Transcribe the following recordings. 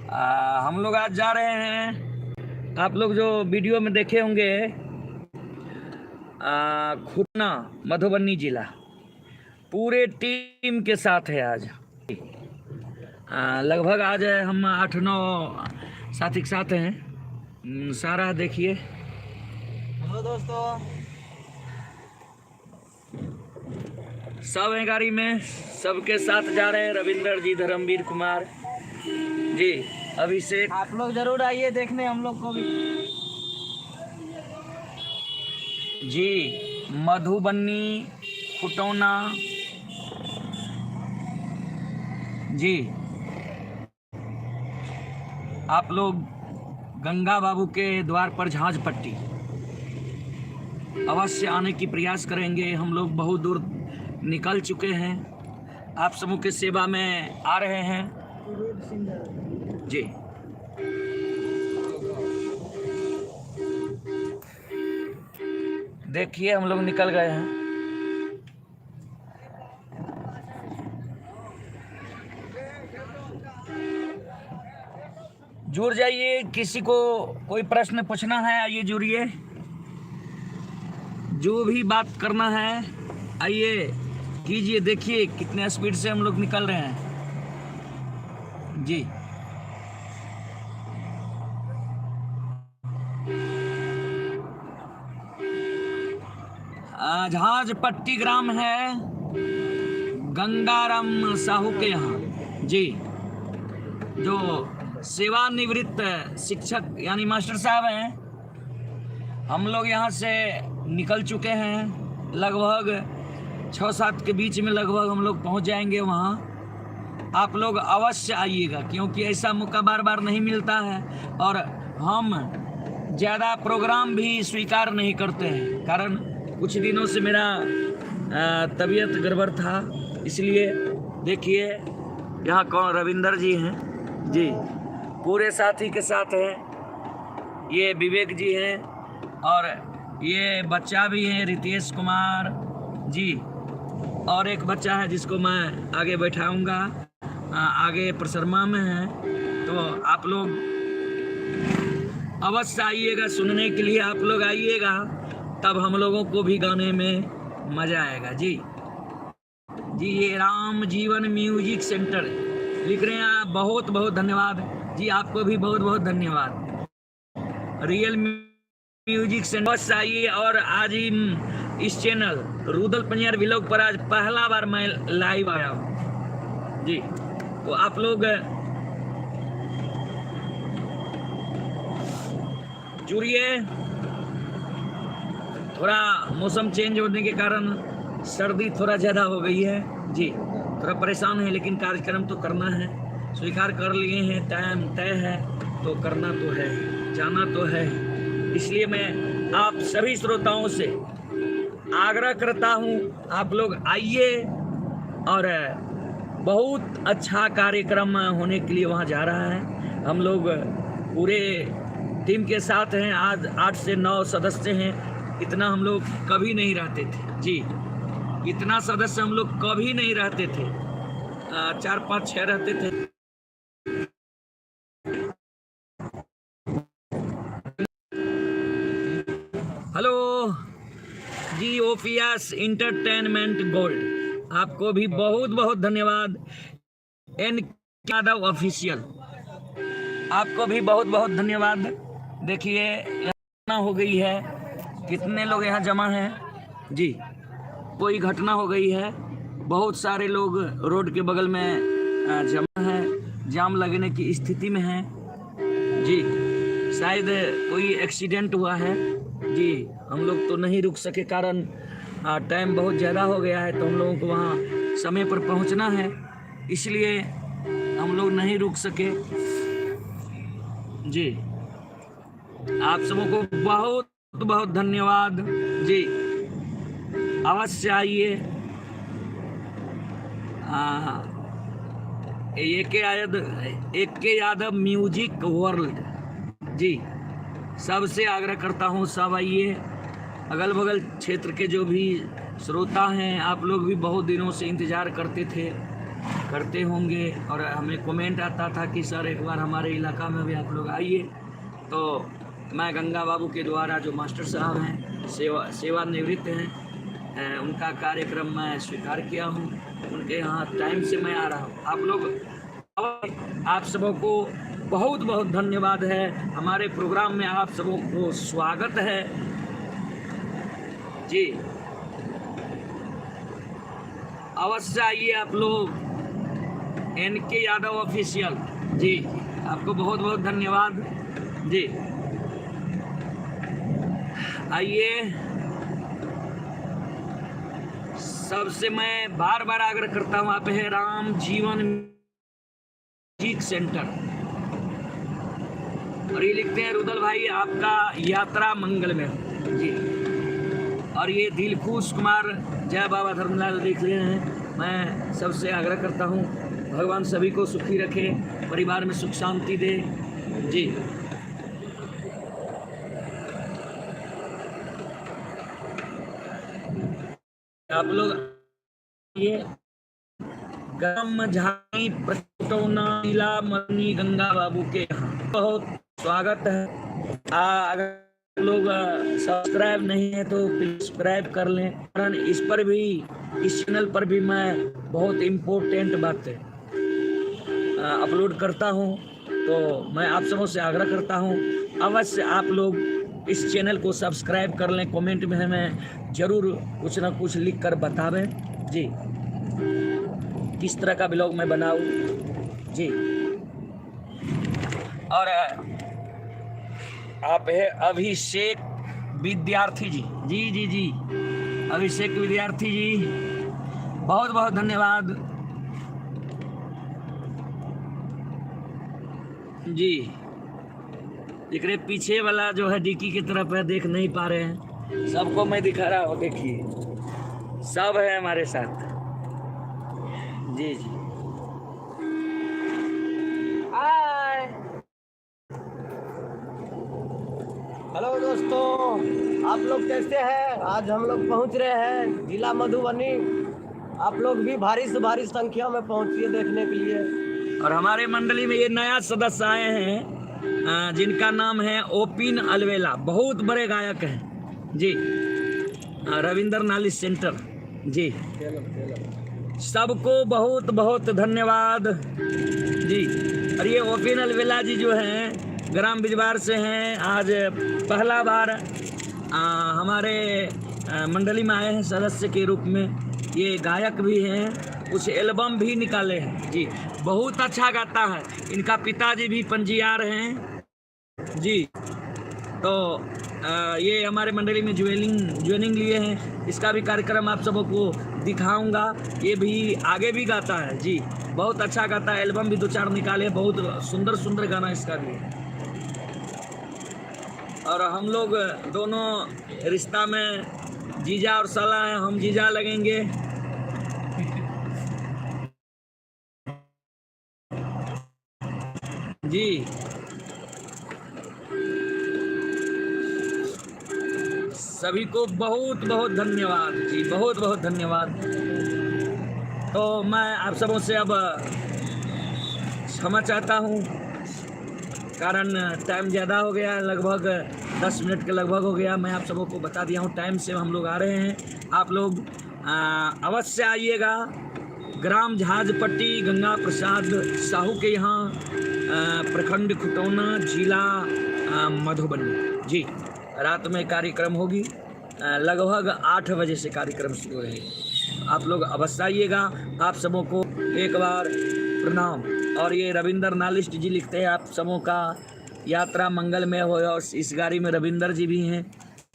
हम लोग आज जा रहे हैं, आप लोग जो वीडियो में देखे होंगे, खुटना मधुबनी जिला पूरे टीम के साथ है आज। लगभग आज हम 8-9 साथी के साथ हैं। सारा देखिए। हेलो दोस्तों, सब हैं गाड़ी में, सबके साथ जा रहे हैं। रविंदर जी, धर्मवीर कुमार जी, अभिषेक। आप लोग जरूर आइए देखने हम लोग को भी। जी, मधुबनी खुटौना जी। आप लोग गंगा बाबू के द्वार पर झांझ पट्टी अवश्य आने की प्रयास करेंगे। हम लोग बहुत दूर निकल चुके हैं, आप समूह की सेवा में आ रहे हैं जी। देखिए हम लोग निकल गए हैं। जुड़ जाइए, किसी को कोई प्रश्न पूछना है आइए जुड़िए, जो भी बात करना है आइए कीजिए। देखिए कितने स्पीड से हम लोग निकल रहे हैं जी। झांझ पट्टी ग्राम है गंगाराम साहू के यहाँ जी, जो सेवानिवृत्त शिक्षक यानी मास्टर साहब हैं। हम लोग यहाँ से निकल चुके हैं, लगभग 6-7 के बीच में लगभग हम लोग पहुँच जाएंगे वहाँ। आप लोग अवश्य आइएगा, क्योंकि ऐसा मौका बार बार नहीं मिलता है और हम ज़्यादा प्रोग्राम भी स्वीकार नहीं करते हैं, कारण कुछ दिनों से मेरा तबीयत गड़बड़ था। इसलिए देखिए यहाँ कौन, रविंदर जी हैं जी, पूरे साथी के साथ हैं। ये विवेक जी हैं और ये बच्चा भी है रितेश कुमार जी, और एक बच्चा है जिसको मैं आगे बैठाऊंगा, आगे प्रसरमा में है। तो आप लोग अवश्य आइएगा सुनने के लिए। आप लोग आइएगा तब हम लोगों को भी गाने में मज़ा आएगा जी। जी ये राम जीवन म्यूजिक सेंटर लिख रहे हैं आप, बहुत बहुत धन्यवाद जी, आपको भी बहुत बहुत धन्यवाद। रियल म्यूजिक सेंटर बस आइए। और आज इस चैनल रुदल पंजाब व्लॉग पर आज पहला बार मैं लाइव आया हूँ जी। तो आप लोग जुड़िए। थोड़ा मौसम चेंज होने के कारण सर्दी थोड़ा ज़्यादा हो गई है जी, थोड़ा परेशान है, लेकिन कार्यक्रम तो करना है, स्वीकार कर लिए हैं, टाइम तय है तो करना तो है, जाना तो है। इसलिए मैं आप सभी श्रोताओं से आग्रह करता हूं, आप लोग आइए। और बहुत अच्छा कार्यक्रम होने के लिए वहां जा रहा है। हम लोग पूरे टीम के साथ हैं, आज 8 से 9 सदस्य हैं। इतना हम लोग कभी नहीं रहते थे जी, इतना सदस्य हम लोग कभी नहीं रहते थे, 4-5-6 रहते थे। हेलो जी, ओपियस इंटरटेनमेंट गोल्ड, आपको भी बहुत बहुत धन्यवाद। एन यादव ऑफिशियल, आपको भी बहुत बहुत धन्यवाद। देखिए यहाँ हो गई है, कितने लोग यहाँ जमा हैं जी। कोई घटना हो गई है, बहुत सारे लोग रोड के बगल में जमा है, जाम लगने की स्थिति में है जी। शायद कोई एक्सीडेंट हुआ है जी। हम लोग तो नहीं रुक सके, कारण टाइम बहुत ज़्यादा हो गया है, तो हम लोगों को वहाँ समय पर पहुँचना है, इसलिए हम लोग नहीं रुक सके जी। आप सबों को बहुत बहुत धन्यवाद जी, अवश्य आइए। एक के यादव म्यूजिक वर्ल्ड जी, सबसे आग्रह करता हूँ सब आइए। अगल बगल क्षेत्र के जो भी श्रोता हैं, आप लोग भी बहुत दिनों से इंतज़ार करते थे करते होंगे और हमें कमेंट आता था कि सर एक बार हमारे इलाका में भी आप लोग आइए। तो मैं गंगा बाबू के द्वारा जो मास्टर साहब हैं सेवानिवृत्त हैं, उनका कार्यक्रम मैं स्वीकार किया हूँ। उनके यहाँ टाइम से मैं आ रहा हूँ। आप लोग, आप सबों को बहुत बहुत धन्यवाद है। हमारे प्रोग्राम में आप सबों को स्वागत है जी। अवश्य आइए आप लोग। NK यादव ऑफिशियल जी, आपको बहुत बहुत धन्यवाद जी। आइए, सबसे मैं बार बार आग्रह करता हूँ, आप है राम जीवन म्यूजिक सेंटर और ये लिखते हैं रुदल भाई आपका यात्रा मंगल में हो जी। और ये दिलखुश कुमार जय बाबा धर्मलाल लिख रहे हैं। मैं सबसे आग्रह करता हूँ, भगवान सभी को सुखी रखे, परिवार में सुख शांति दे जी। आप लोग ये ग्राम झाई प्रटौना जिला मनी गंगा बाबू के यहाँ बहुत स्वागत है। अगर लोग सब्सक्राइब नहीं है तो प्लीज सब्सक्राइब कर लें, कारण इस पर भी, इस चैनल पर भी मैं बहुत इम्पोर्टेंट बातें अपलोड करता हूं। तो मैं आप सबों से आग्रह करता हूं, अवश्य आप लोग इस चैनल को सब्सक्राइब कर लें। कमेंट में हमें ज़रूर कुछ ना कुछ लिख कर बतावें जी, किस तरह का ब्लॉग मैं बनाऊं जी। और आप है अभिषेक विद्यार्थी जी, जी जी जी, अभिषेक विद्यार्थी जी, बहुत बहुत धन्यवाद जी। दिख रहे पीछे वाला जो है डिक्की की तरफ है, देख नहीं पा रहे हैं, सबको मैं दिखा रहा हूँ, देखिए सब है हमारे साथ जी जी। हाय, हेलो दोस्तों, आप लोग कैसे हैं? आज हम लोग पहुंच रहे हैं जिला मधुबनी। आप लोग भी भारी से भारी संख्या में पहुंचिए देखने के लिए। और हमारे मंडली में ये नया सदस्य आए हैं जिनका नाम है ओपिन अलवेला, बहुत बड़े गायक हैं जी, रविंद्र नाली सेंटर जी। सबको बहुत बहुत धन्यवाद जी। और ये ओपिन अलवेला जी जो हैं ग्राम बिजवार से हैं। आज पहला बार हमारे मंडली में आए हैं सदस्य के रूप में। ये गायक भी हैं, कुछ एल्बम भी निकाले हैं जी, बहुत अच्छा गाता है। इनका पिताजी भी पंजीयार हैं जी। तो ये हमारे मंडली में ज्वाइनिंग लिए हैं। इसका भी कार्यक्रम आप सबों को दिखाऊंगा। ये भी आगे भी गाता है जी, बहुत अच्छा गाता है। एल्बम भी 2-4 निकाले, बहुत सुंदर सुंदर गाना इसका भी। और हम लोग दोनों रिश्ता में जीजा और साला हैं, हम जीजा लगेंगे जी। सभी को बहुत बहुत धन्यवाद जी, बहुत बहुत धन्यवाद। तो मैं आप सबों से अब क्षमा चाहता हूँ, कारण टाइम ज़्यादा हो गया, लगभग 10 मिनट के लगभग हो गया। मैं आप सबों को बता दिया हूँ टाइम से हम लोग आ रहे हैं। आप लोग अवश्य आइएगा। ग्राम झाजपट्टी गंगा प्रसाद साहू के यहाँ, प्रखंड खुटौना, जिला मधुबनी जी। रात में कार्यक्रम होगी, लगभग 8 बजे से कार्यक्रम शुरू रहेगा। आप लोग अवश्य आइएगा। आप सबों को एक बार प्रणाम। और ये रविंद्र नालिस्ट जी लिखते हैं, आप सबों का यात्रा मंगलमय हो। और इस गाड़ी में रविंद्र जी भी हैं,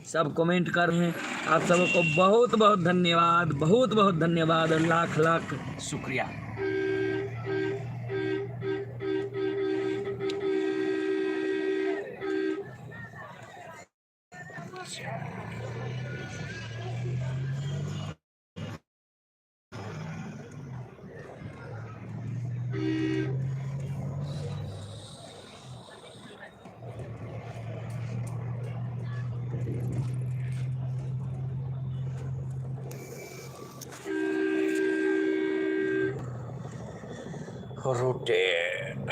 सब कमेंट कर रहे हैं। आप सबों को बहुत बहुत धन्यवाद, बहुत बहुत धन्यवाद, लाख लाख शुक्रिया। rooted